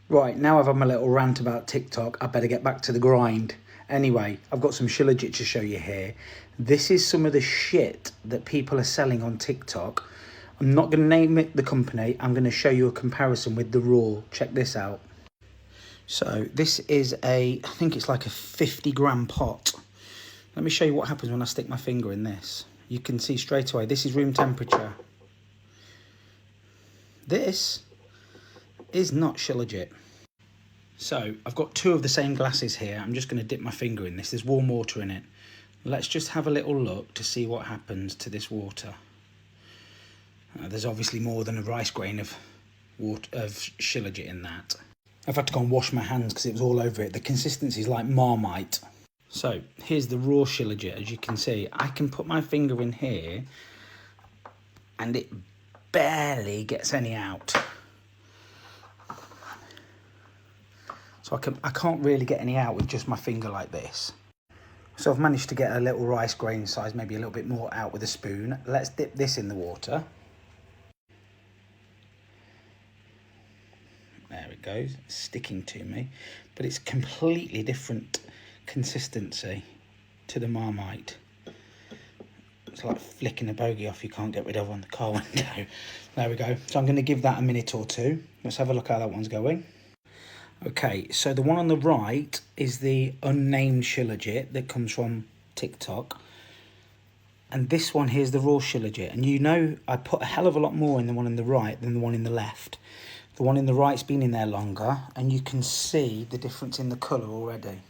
Right, now I've had my little rant about TikTok, I better get back to the grind. Anyway, I've got some Shilajit to show you here. This is some of the shit that people are selling on TikTok. I'm not going to name it the company, I'm going to show you a comparison with the raw. Check this out. So this is I think it's like a 50-gram pot. Let me show you what happens when I stick my finger in this. You can see straight away, this is room temperature. This is not Shilajit. So I've got two of the same glasses here. I'm just going to dip my finger in this. There's warm water in it. Let's just have a little look to see what happens to this water. There's obviously more than a rice grain of Shilajit in that. I've had to go and wash my hands because it was all over it. The consistency is like Marmite. So here's the raw Shilajit. As you can see, I can put my finger in here and it barely gets any out. So I can't really get any out with just my finger like this. So I've managed to get a little rice grain size, maybe a little bit more out with a spoon. Let's dip this in the water. There it goes, it's sticking to me. But it's completely different consistency to the Marmite. It's like flicking a bogey off you can't get rid of on the car window. There we go. So I'm going to give that a minute or two. Let's have a look how that one's going. Okay, so the one on the right is the unnamed Shilajit that comes from TikTok. And this one here's the raw Shilajit. And you know I put a hell of a lot more in the one on the right than the one in the left. The one in the right's been in there longer, and you can see the difference in the colour already.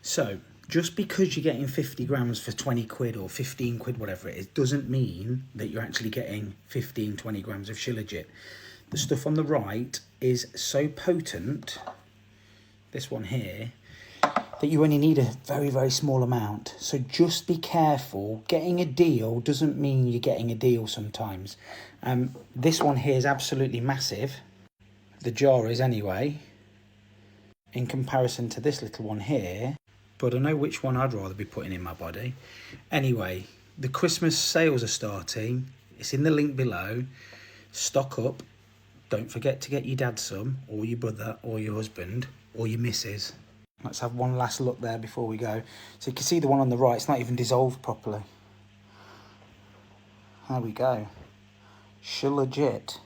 So, just because you're getting 50 grams for 20 quid or 15 quid, whatever it is, doesn't mean that you're actually getting 15, 20 grams of Shilajit. The stuff on the right is so potent, this one here, that you only need a very, very small amount. So just be careful. Getting a deal doesn't mean you're getting a deal sometimes. This one here is absolutely massive. The jar is anyway, in comparison to this little one here. But I know which one I'd rather be putting in my body. Anyway, the Christmas sales are starting. It's in the link below. Stock up. Don't forget to get your dad some, or your brother, or your husband, or your missus. Let's have one last look there before we go. So you can see the one on the right, it's not even dissolved properly. There we go. Shilajit.